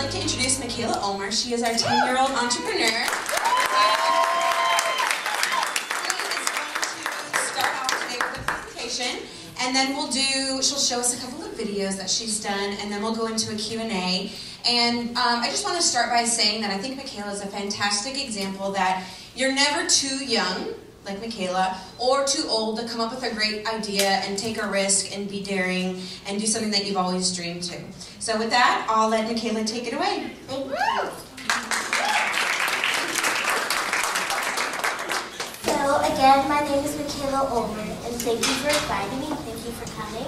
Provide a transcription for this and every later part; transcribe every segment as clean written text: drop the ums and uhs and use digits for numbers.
like to introduce Michaela Ulmer. She is our 10-year-old entrepreneur. And then she'll show us a couple of videos that she's done, and then we'll go into a Q&A. And I just want to start by saying that I think Michaela is a fantastic example that you're never too young, like Michaela, or too old to come up with a great idea and take a risk and be daring and do something that you've always dreamed to. So with that, I'll let Michaela take it away. Thank you. So again, my name is Michaela Ulmer, and thank you for inviting me. Thank you for coming.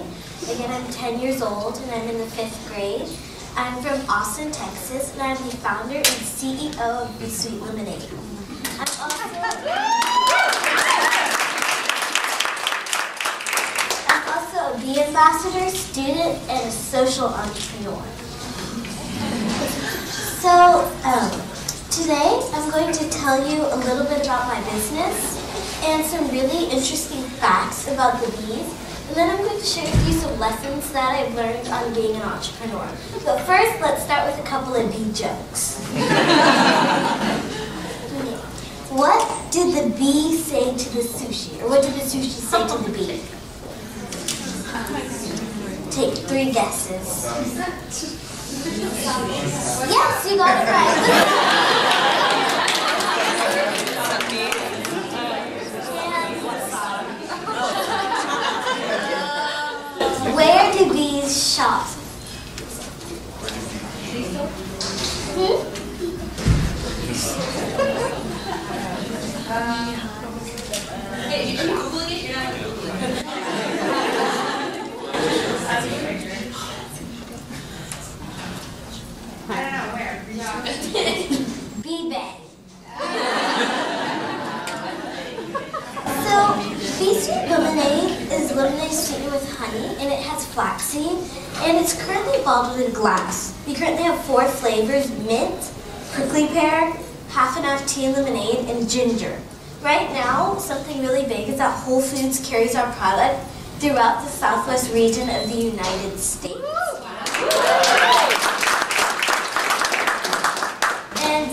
Again, I'm 10 years old, and I'm in the 5th grade. I'm from Austin, Texas, and I'm the founder and CEO of Be Sweet Lemonade. I'm also a Bee Ambassador, student, and a social entrepreneur. So, today I'm going to tell you a little bit about my business and some really interesting facts about the bees. And then I'm going to share with you some lessons that I've learned on being an entrepreneur. But first, let's start with a couple of bee jokes. What did the bee say to the sushi? Or what did the sushi say to the bee? Take 3 guesses. Yes, you got it right. Where do bees shop? Hey, are you Googling it? You're not Googling it. I don't know, where? Bee bag. So, Be Sweet Lemonade is lemonade sweetened with honey, and it has flaxseed, and it's currently bottled in glass. We currently have 4 flavors: mint, prickly pear, half and half tea and lemonade, and ginger. Right now, something really big is that Whole Foods carries our product throughout the southwest region of the United States. And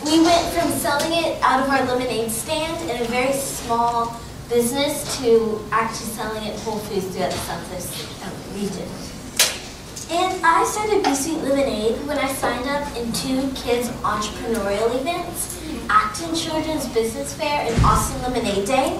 we went from selling it out of our lemonade stand in a very small business to actually selling it at Whole Foods throughout the southwest region. And I started Be Sweet Lemonade when I signed up in 2 kids' entrepreneurial events, Acton Children's Business Fair and Austin Lemonade Day.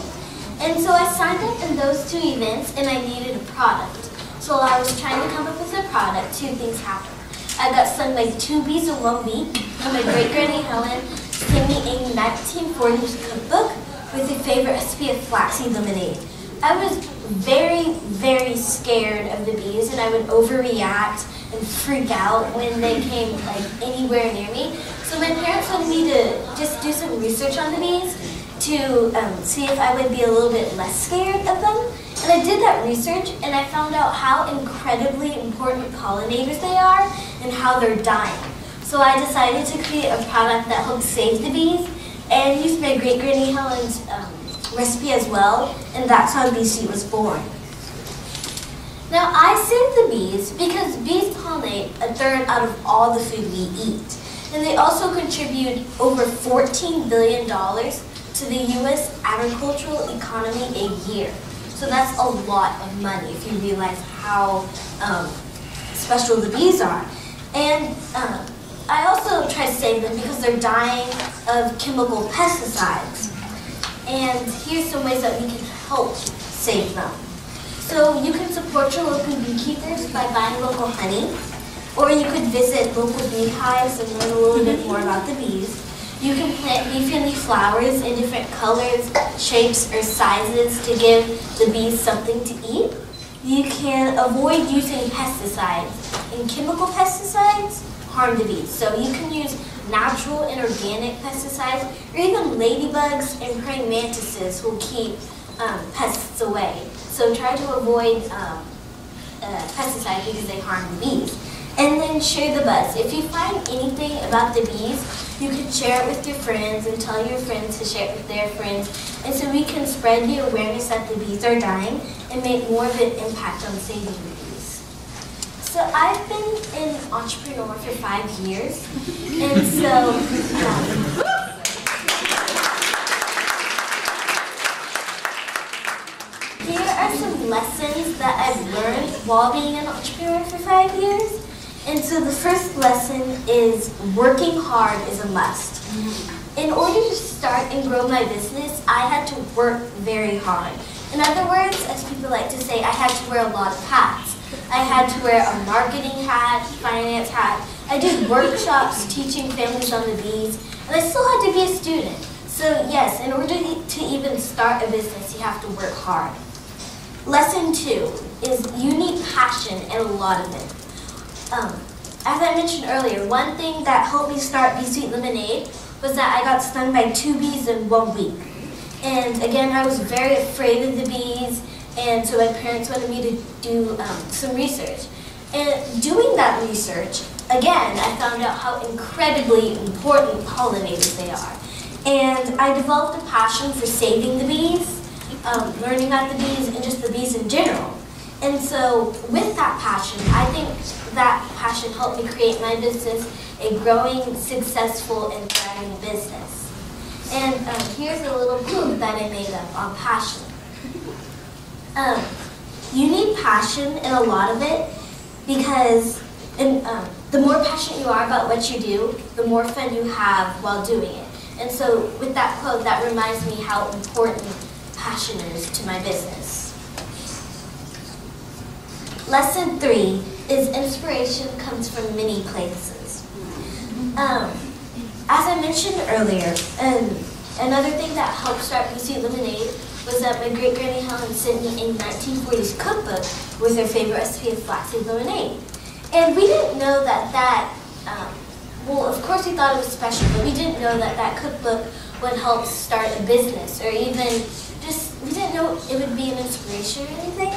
And so I signed up in those 2 events, and I needed a product. So while I was trying to come up with a product, 2 things happened. I got stung by 2 bees in 1 week, and my great-granny Helen sent me a 1940s cookbook with a favorite recipe of flaxseed lemonade. I was very, very scared of the bees, and I would overreact and freak out when they came anywhere near me. So my parents wanted me to just do some research on the bees to see if I would be a little bit less scared of them. And I did that research, and I found out how incredibly important pollinators they are and how they're dying. So I decided to create a product that helps save the bees and used my great-granny Helen's recipe as well, and that's how Be Sweet was born. Now, I save the bees because bees pollinate 1/3 out of all the food we eat. And they also contribute over $14 billion to the U.S. agricultural economy a year. So that's a lot of money if you realize how special the bees are. And I also try to save them because they're dying of chemical pesticides. And here's some ways that we can help save them. So you can support your local beekeepers by buying local honey, or you could visit local beehives and learn a little bit more about the bees. You can plant bee-friendly flowers in different colors, shapes, or sizes to give the bees something to eat. You can avoid using pesticides, and chemical pesticides harm the bees. So you can use natural and organic pesticides, or even ladybugs and praying mantises will keep pests away. So try to avoid pesticides because they harm the bees. And then share the buzz. If you find anything about the bees, you can share it with your friends and tell your friends to share it with their friends. And so we can spread the awareness that the bees are dying and make more of an impact on saving the bees. So I've been an entrepreneur for 5 years, and so here are some lessons that I've learned while being an entrepreneur for 5 years. And so the first lesson is working hard is a must. In order to start and grow my business, I had to work very hard. In other words, as people like to say, I had to wear a lot of hats. I had to wear a marketing hat, finance hat. I did workshops teaching families on the bees, and I still had to be a student. So yes, in order to even start a business, you have to work hard. Lesson 2 is you need passion and a lot of it. As I mentioned earlier, one thing that helped me start Bee Sweet Lemonade was that I got stung by 2 bees in 1 week. And again, I was very afraid of the bees, and so my parents wanted me to do some research. And doing that research, again, I found out how incredibly important pollinators they are. And I developed a passion for saving the bees, learning about the bees, and just the bees in general. And so with that passion, I think that passion helped me create my business, a growing, successful, and thriving business. And here's a little quote that I made up on passion. You need passion and a lot of it because the more passionate you are about what you do, the more fun you have while doing it. And so with that quote, that reminds me how important passion is to my business. Lesson 3 is inspiration comes from many places. As I mentioned earlier, another thing that helped start Bee Sweet Lemonade was that my great-granny Helen sent me a 1940s cookbook with her favorite recipe of flaxseed lemonade. And we didn't know well, of course we thought it was special, but we didn't know that that cookbook would help start a business, or even we didn't know it would be an inspiration or anything.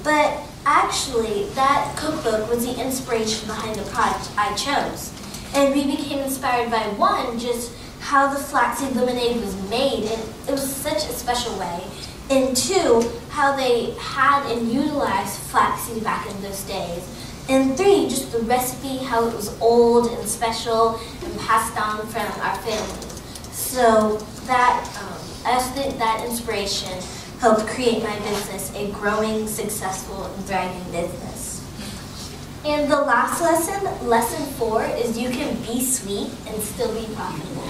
But actually, that cookbook was the inspiration behind the product I chose. And we became inspired by one, just how the flaxseed lemonade was made, and it was such a special way. And 2, how they had and utilized flaxseed back in those days. And 3, just the recipe, how it was old and special and passed down from our family. So that, I also think that inspiration helped create my business, a growing, successful, and thriving business. And the last lesson, lesson 4, is you can be sweet and still be profitable.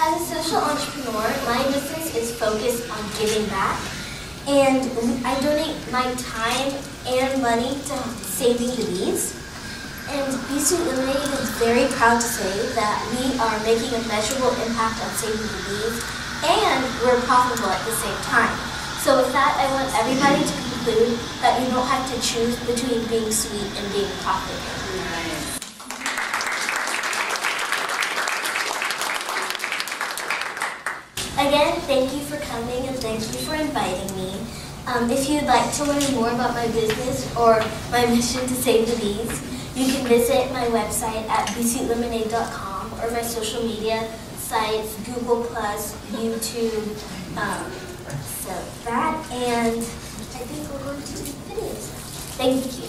As a social entrepreneur, my business is focused on giving back, and I donate my time and money to saving the bees. And Bee Sweet Lemonade is very proud to say that we are making a measurable impact on saving the bees, and we're profitable at the same time. So with that, I want everybody to conclude that you don't have to choose between being sweet and being profitable. Again, thank you for coming and thank you for inviting me. If you'd like to learn more about my business or my mission to save the bees, you can visit my website at beesweetlemonade.com or my social media sites, Google+, YouTube, so that, and I think we're going to do videos now. Thank you.